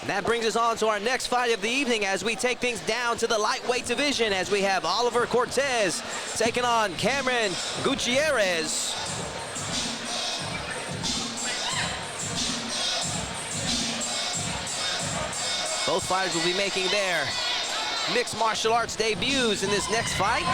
And that brings us on to our next fight of the evening as we take things down to the lightweight division as we have Oliver Cortez taking on Cameron Gutierrez. Both fighters will be making their mixed martial arts debuts in this next fight.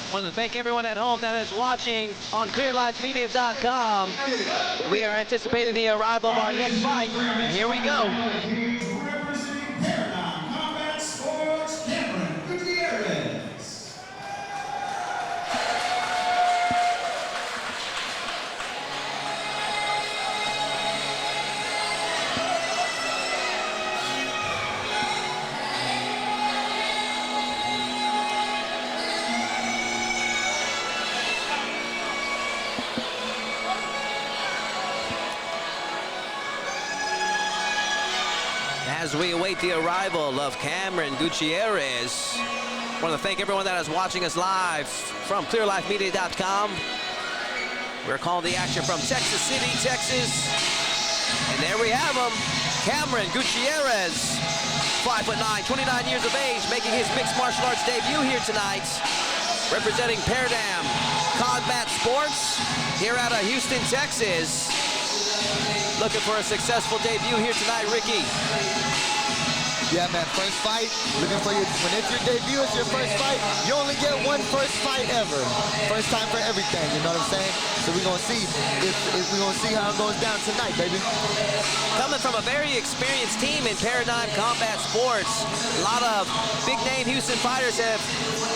I want to thank everyone at home that is watching on ClearLifeMedia.com. We are anticipating the arrival of our next fight. And here we go. Representing Paradigm Combat Sports, Cameron Gutierrez. As we await the arrival of Cameron Gutierrez, I want to thank everyone that is watching us live from ClearLifeMedia.com. We're calling the action from Texas City, Texas. And there we have him, Cameron Gutierrez, 5'9", 29 years of age, making his mixed martial arts debut here tonight, representing Paradigm Combat Sports here out of Houston, Texas. Looking for a successful debut here tonight, Ricky. Yeah, man, first fight, looking for your, when it's your debut, it's your first fight, you only get one first fight ever. First time for everything, you know what I'm saying? So we're gonna see if we're gonna see how it goes down tonight, baby. Coming from a very experienced team in Paradigm Combat Sports, a lot of big-name Houston fighters have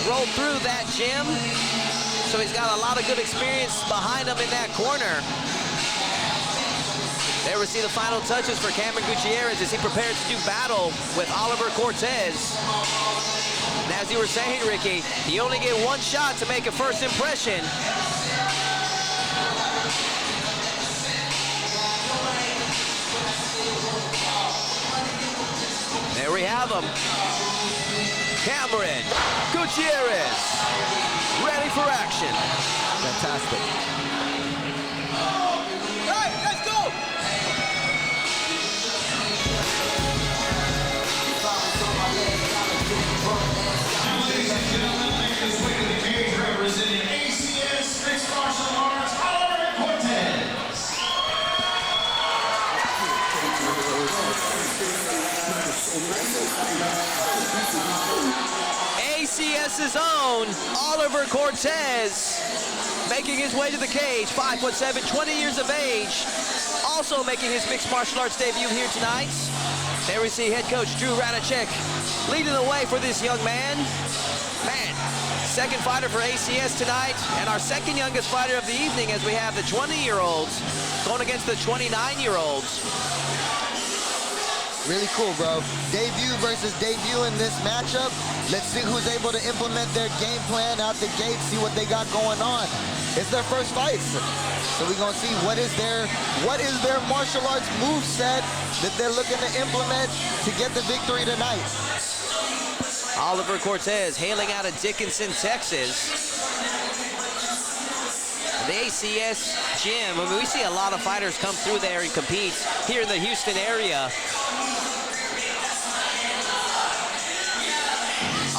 rolled through that gym, so he's got a lot of good experience behind him in that corner. There we see the final touches for Cameron Gutierrez as he prepares to do battle with Oliver Cortez. And as you were saying, Ricky, you only get one shot to make a first impression. There we have him. Cameron Gutierrez, ready for action. Fantastic. Representing ACS Mixed Martial Arts, Oliver Cortez. ACS's own Oliver Cortez making his way to the cage, 5'7", 20 years of age, also making his mixed martial arts debut here tonight. There we see head coach Drew Radicek leading the way for this young man. Man, second fighter for ACS tonight, and our second youngest fighter of the evening as we have the 20-year-olds going against the 29-year-olds. Really cool, bro. Debut versus debut in this matchup. Let's see who's able to implement their game plan out the gate, see what they got going on. It's their first fights. So we're gonna see what is their martial arts moveset that they're looking to implement to get the victory tonight. Oliver Cortez hailing out of Dickinson, Texas. The ACS gym, I mean, we see a lot of fighters come through there and compete here in the Houston area.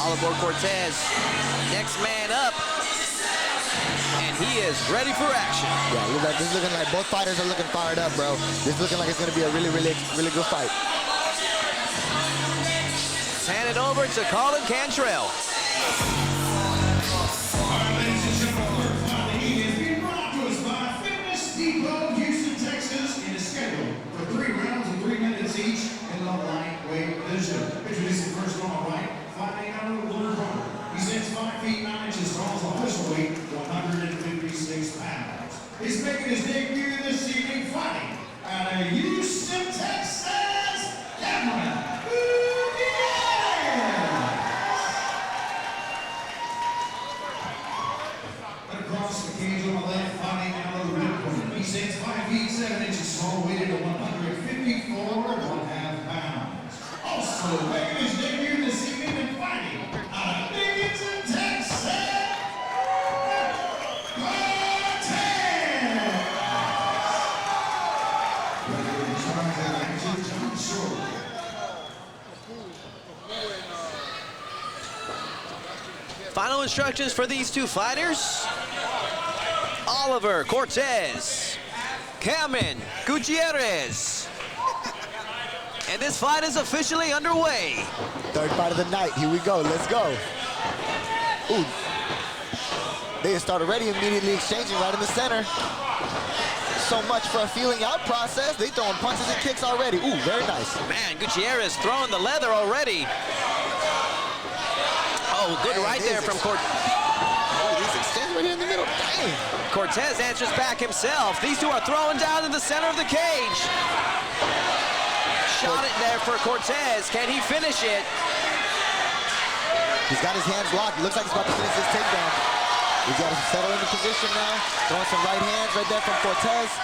Oliver Cortez, next man up, and he is ready for action. Yeah, look like, this is looking like both fighters are looking fired up, bro. This is looking like it's gonna be a really good fight. Let's hand it over to Colin Cantrell. Ladies and gentlemen, he is being brought to us by Fitness Depot, Houston, Texas, and is scheduled for 3 rounds of 3 minutes each in the lightweight division. Introducing first on the right, fighting He's making his debut this evening fighting out of Houston, Texas, Cameron Gutierrez. Across the cage on the left, fighting out of the red corner. He stands 5 feet 7 inches tall, weighted at 154.5 pounds. Also making his debut this evening and fighting out of Houston, Texas, Final instructions for these two fighters. Oliver Cortez, Cameron Gutierrez. And this fight is officially underway. Third fight of the night. Here we go. Let's go. Ooh. They start already immediately exchanging right in the center. So much for a feeling out process. They throwing punches and kicks already. Ooh, very nice. Man, Gutierrez throwing the leather already. Oh, good right there from Cortez. Oh, these extends right here in the middle. Dang. Cortez answers back himself. These two are throwing down in the center of the cage. Shot it there for Cortez. Can he finish it? He's got his hands locked. It looks like he's about to finish this takedown. He's got to settle into position now. Throwing some right hands right there from Cortez.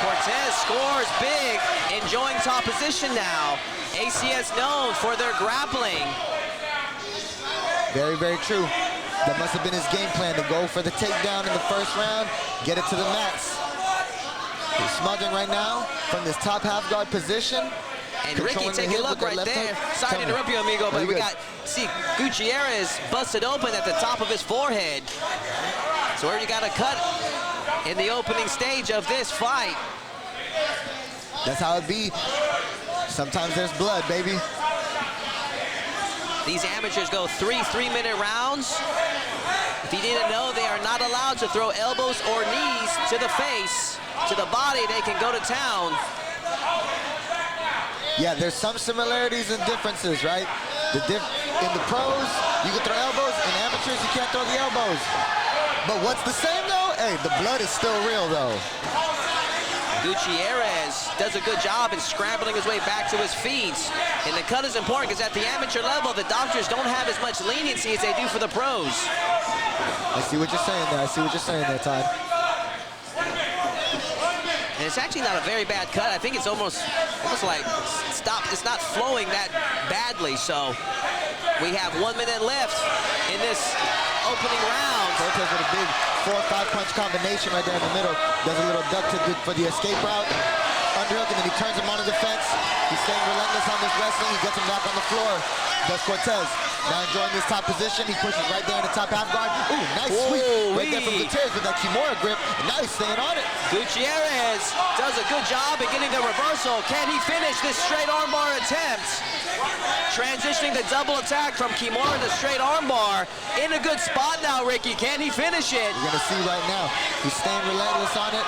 Cortez scores big, enjoying top position now. ACS known for their grappling. Very, very true. That must have been his game plan, to go for the takedown in the first round, get it to the mats. He's smothering right now from this top half guard position. And Ricky, take a look right there. Sorry to interrupt you, amigo, but we got, see, Gutierrez busted open at the top of his forehead. So where you got a cut in the opening stage of this fight. That's how it be. Sometimes there's blood, baby. These amateurs go 3 3-minute rounds. If you didn't know, they are not allowed to throw elbows or knees to the face, to the body. They can go to town. Yeah, there's some similarities and differences, right? In the pros, you can throw elbows. In amateurs, you can't throw the elbows. But what's the same, though? Hey, the blood is still real, though. Gutierrez does a good job in scrambling his way back to his feet. And the cut is important because at the amateur level, the doctors don't have as much leniency as they do for the pros. I see what you're saying there. I see what you're saying there, Todd. And it's actually not a very bad cut. I think it's almost like stop. It's not flowing that badly. So we have 1 minute left in this opening round. Cortez with a big 4 or 5 punch combination right there in the middle. Does a little duck for the escape route. Underhook, and then he turns him on the defense. He's staying relentless on this wrestling. He gets him back on the floor. Does Cortez. Now enjoying this top position. He pushes right there in the top half guard. Ooh, nice sweep right there from Gutierrez with that Kimura grip. Now he's staying on it. Gutierrez does a good job in getting the reversal. Can he finish this straight armbar attempt? Transitioning the double attack from Kimura to straight armbar. In a good spot now, Ricky. Can he finish it? You're gonna see right now. He's staying relentless on it.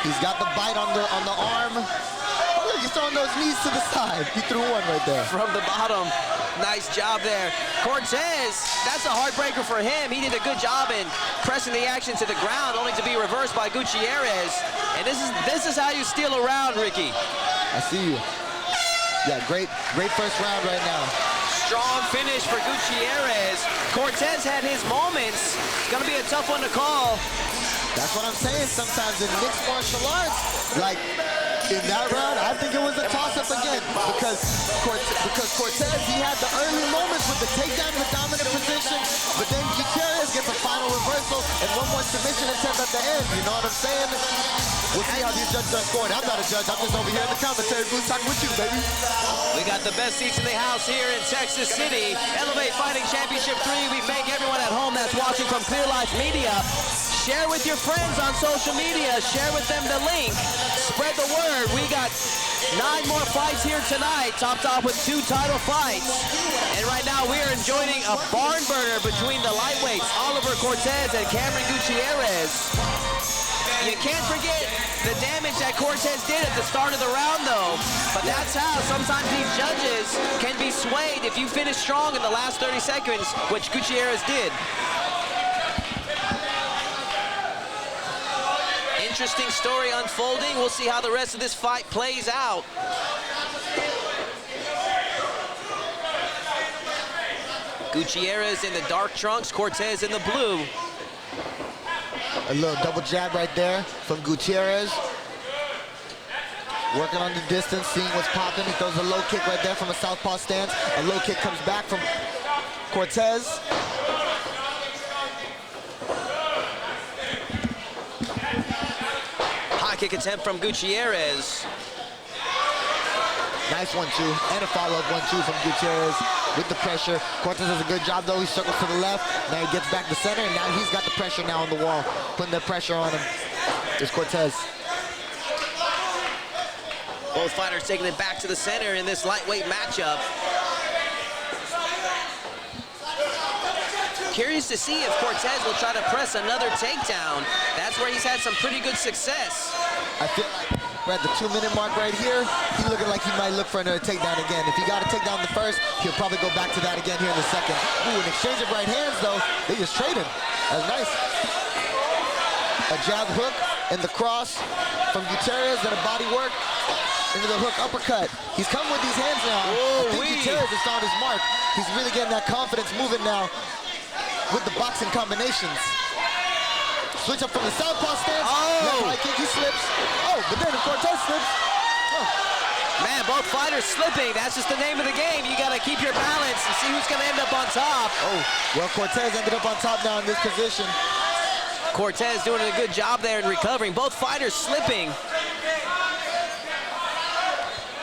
He's got the bite on the arm. Oh, look, he's throwing those knees to the side. He threw one right there. From the bottom. Nice job there. Cortez, that's a heartbreaker for him. He did a good job in pressing the action to the ground, only to be reversed by Gutierrez. And this is how you steal a round, Ricky. I see you. Yeah, great first round right now. Strong finish for Gutierrez. Cortez had his moments. It's gonna be a tough one to call. That's what I'm saying. Sometimes in mixed martial arts, like in that round, I think it was a toss-up again because Cortez, he had the early moments with the takedown in the dominant position, but then Gutierrez gets a final reversal and one more submission attempt at the end. You know what I'm saying? We'll see how these judges are scoring. I'm not a judge. I'm just over here in the commentary booth talking with you, baby. We got the best seats in the house here in Texas City. Elevate Fighting Championship 3. We thank everyone at home that's watching from Clear Life Media. Share with your friends on social media. Share with them the link. Spread the word. We got 9 more fights here tonight, topped off with 2 title fights. And right now we are enjoying a barn burner between the lightweights, Oliver Cortez and Cameron Gutierrez. You can't forget the damage that Cortez did at the start of the round, though. But that's how sometimes these judges can be swayed if you finish strong in the last 30 seconds, which Gutierrez did. interesting story unfolding. We'll see how the rest of this fight plays out. Gutierrez in the dark trunks, Cortez in the blue. A little double jab right there from Gutierrez. Working on the distance, seeing what's popping. He throws a low kick right there from a southpaw stance. A low kick comes back from Cortez. High kick attempt from Gutierrez. Nice 1-2, and a follow-up 1-2 from Gutierrez with the pressure. Cortez does a good job though. He circles to the left. Now he gets back to center, and now he's got the pressure now on the wall, putting the pressure on him. There's Cortez. Both fighters taking it back to the center in this lightweight matchup. Curious to see if Cortez will try to press another takedown. That's where he's had some pretty good success. I feel like we're at the 2-minute mark right here. He's looking like he might look for another takedown again. If he got a takedown in the first, he'll probably go back to that again here in the second. Ooh, an exchange of right hands though. They just trading. That's nice. A jab hook and the cross from Gutierrez and a body work into the hook uppercut. He's coming with these hands now. I think Gutierrez is on his mark. He's really getting that confidence moving now with the boxing combinations. Switch up from the southpaw stance. Left high kick, he slips. Oh, but then Cortez slips. Oh. Man, both fighters slipping. That's just the name of the game. You got to keep your balance and see who's going to end up on top. Oh, well, Cortez ended up on top now in this position. Cortez doing a good job there in recovering. Both fighters slipping.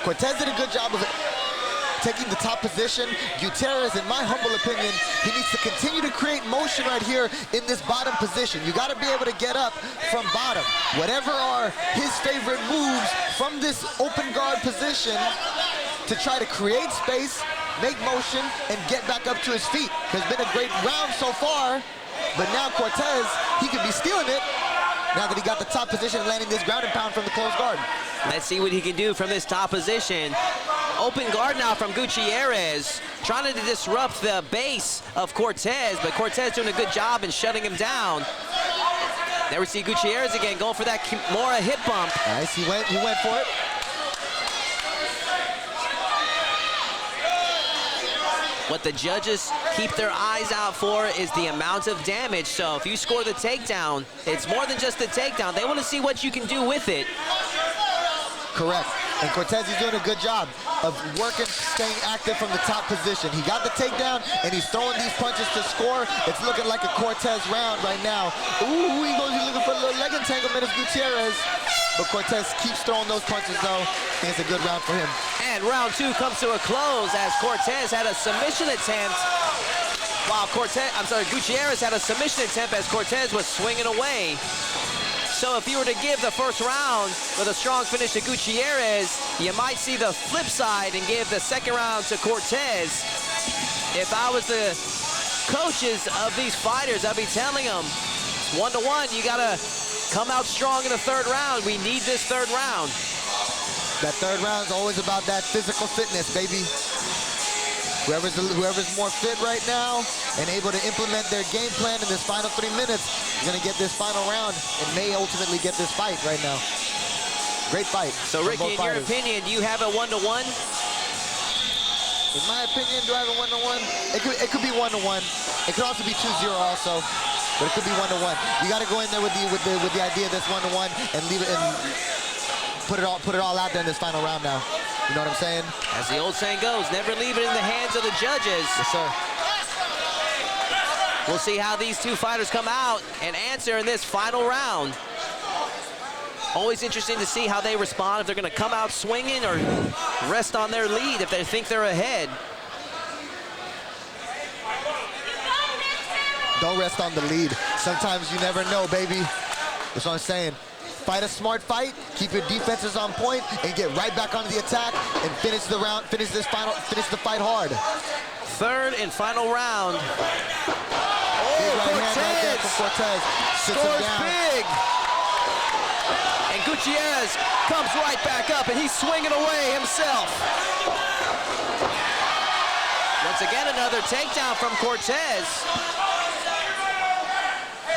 Cortez did a good job of it, taking the top position. Gutierrez, in my humble opinion, he needs to continue to create motion right here in this bottom position. You got to be able to get up from bottom. Whatever are his favorite moves from this open guard position to try to create space, make motion, and get back up to his feet. It's been a great round so far, but now Cortez, he could be stealing it now that he got the top position, landing this ground and pound from the closed guard. Let's see what he can do from this top position. Open guard now from Gutierrez, trying to disrupt the base of Cortez, but Cortez doing a good job in shutting him down. There we see Gutierrez again, going for that Kimura hip bump. Nice, he went for it. What the judges keep their eyes out for is the amount of damage. So if you score the takedown, it's more than just the takedown. They want to see what you can do with it. Correct. And Cortez is doing a good job of working, staying active from the top position. He got the takedown, and he's throwing these punches to score. It's looking like a Cortez round right now. Ooh, he's looking for a little leg entanglement as Gutierrez. But Cortez keeps throwing those punches, though, and it's a good round for him. And round two comes to a close as Cortez had a submission attempt. While Gutierrez had a submission attempt as Cortez was swinging away. So if you were to give the first round with a strong finish to Gutierrez, you might see the flip side and give the second round to Cortez. If I was the coaches of these fighters, I'd be telling them, 1-1, you gotta come out strong in the third round. We need this third round. That third round is always about that physical fitness, baby. Whoever's more fit right now and able to implement their game plan in this final 3 minutes is going to get this final round and may ultimately get this fight right now. Great fight. So, Ricky, in your opinion, do you have a 1-1? In my opinion, do I have a 1-1? It could be 1-1. It could also be 2-0 also, but it could be 1-1. You got to go in there with the idea that's 1-1 and leave it and put it all out there in this final round now. You know what I'm saying? As the old saying goes, never leave it in the hands of the judges. Yes, sir. We'll see how these two fighters come out and answer in this final round. Always interesting to see how they respond, if they're going to come out swinging or rest on their lead if they think they're ahead. Don't rest on the lead. Sometimes you never know, baby. That's what I'm saying. Fight a smart fight, keep your defenses on point, and get right back onto the attack and finish the round, finish the fight hard. Third and final round. Cortez! Cortez scores big. And Gutierrez comes right back up, and he's swinging away himself. Once again, another takedown from Cortez.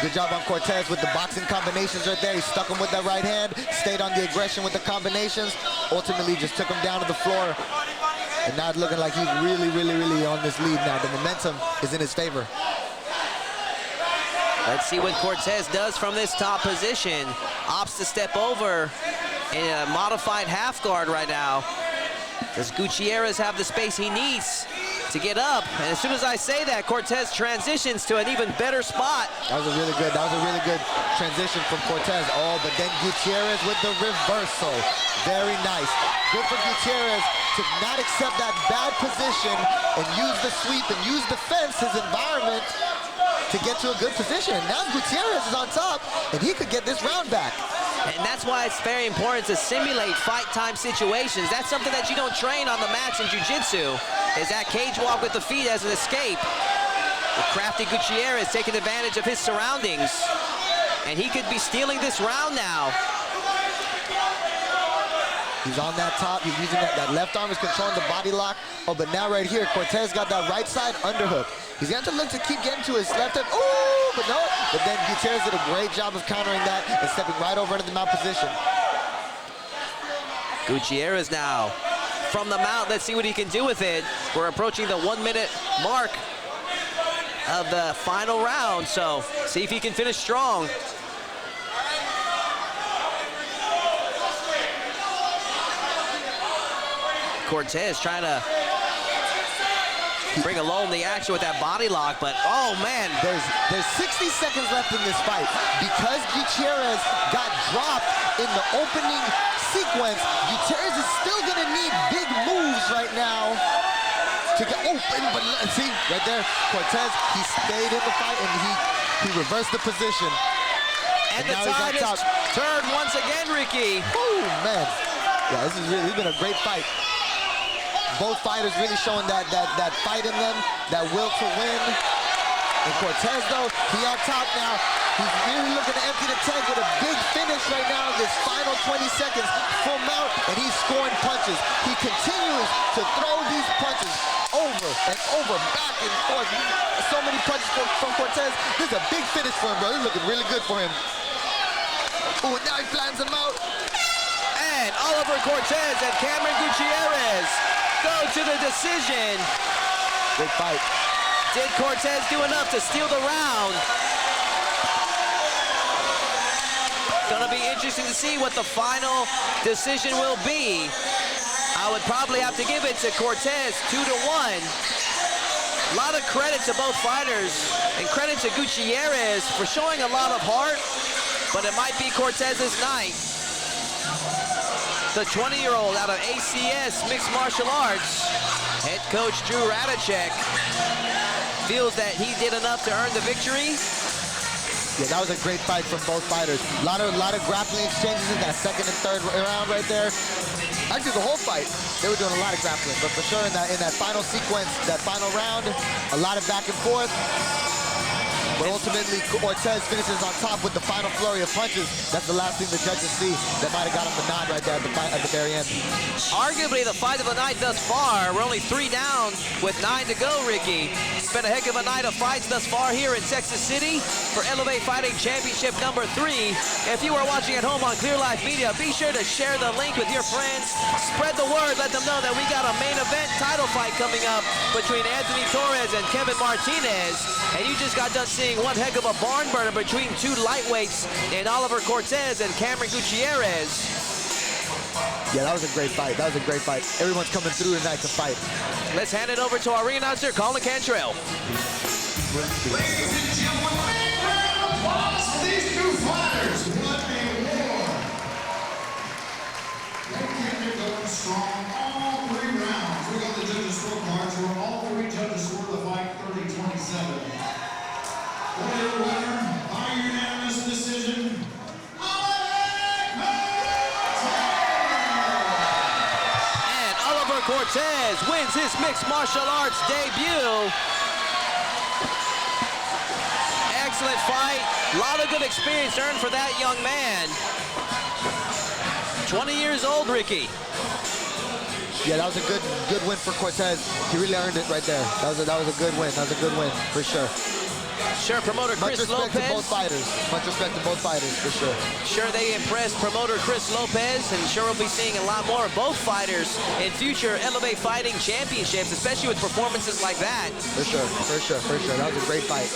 Good job on Cortez with the boxing combinations right there. He stuck him with that right hand, stayed on the aggression with the combinations, ultimately just took him down to the floor. And now it's looking like he's really on this lead now. The momentum is in his favor. Let's see what Cortez does from this top position. Opts to step over in a modified half guard right now. Does Gutierrez have the space he needs to get up? And as soon as I say that, Cortez transitions to an even better spot. That was a really good transition from Cortez. Oh, but then Gutierrez with the reversal. Very nice. Good for Gutierrez to not accept that bad position and use the sweep and use the fence, his environment, to get to a good position. And now Gutierrez is on top, and he could get this round back. And that's why it's very important to simulate fight time situations. That's something that you don't train on the mats in jiu-jitsu, is that cage walk with the feet as an escape. The crafty Gutierrez taking advantage of his surroundings. And he could be stealing this round now. He's on that top. He's using that left arm is controlling the body lock. Oh, but now right here, Cortez got that right side underhook. He's going to have to look to keep getting to his left hip. Ooh, but no. But then Gutierrez did a great job of countering that and stepping right over into the mount position. Gutierrez now from the mount. Let's see what he can do with it. We're approaching the 1 minute mark of the final round. So see if he can finish strong. Cortez trying to bring a lull in the action with that body lock, but oh man. There's 60 seconds left in this fight. Because Gutierrez got dropped in the opening sequence, Gutierrez is still gonna need big moves right now to get open, but see, right there, Cortez, he stayed in the fight and he reversed the position. And the tide is turned once again, Ricky. Oh man. Yeah, this has been a great fight. Both fighters really showing that fight in them, that will to win. And Cortez, though, he on top now. He's really looking to empty the tank with a big finish right now in this final 20 seconds. Full mount, and he's scoring punches. He continues to throw these punches over and over, back and forth. So many punches from Cortez. This is a big finish for him, bro. This is looking really good for him. Oh, now he plans him out. And Oliver Cortez and Cameron Gutierrez go to the decision. Good fight. Did Cortez do enough to steal the round? Gonna be interesting to see what the final decision will be. I would probably have to give it to Cortez 2-1. A lot of credit to both fighters, and credit to Gutierrez for showing a lot of heart, but it might be Cortez's night. The 20-year-old out of ACS Mixed Martial Arts, head coach Drew Radicek, feels that he did enough to earn the victory. Yeah, that was a great fight from both fighters. A lot of grappling exchanges in that second and third round right there. Actually, the whole fight, they were doing a lot of grappling, but for sure in that final sequence, that final round, a lot of back and forth. But ultimately, Cortez finishes on top with the final flurry of punches. That's the last thing the judges see. That might have got him the nod right there at the very end. Arguably the fight of the night thus far. We're only 3 down with 9 to go, Ricky. It's been a heck of a night of fights thus far here in Texas City for Elevate Fighting Championship number 3. If you are watching at home on Clear Life Media, be sure to share the link with your friends. Spread the word. Let them know that we got a main event title fight coming up between Anthony Torres and Kevin Martinez. And you just got done seeing one heck of a barn burner between 2 lightweights in Oliver Cortez and Cameron Gutierrez. Yeah, that was a great fight. That was a great fight. Everyone's coming through tonight to fight. Let's hand it over to our ring announcer, Colin Cantrell. Ladies and gentlemen, big round of applause for these two fighters. What a war. They kept it going strong all 3 rounds. We got the judges' scorecards where all 3 judges scored the fight 30-27. Winner by unanimous decision, and Oliver Cortez wins his mixed martial arts debut. Excellent fight. A lot of good experience earned for that young man. 20 years old, Ricky. Yeah, that was a good win for Cortez. He really earned it right there. That was a good win. That was a good win for sure. Sure, promoter Much Chris respect Lopez. to both fighters. Much respect to both fighters, for sure. Sure, they impressed promoter Chris Lopez, and sure we'll be seeing a lot more of both fighters in future Elevate Fighting Championships, especially with performances like that. For sure, for sure, for sure. That was a great fight.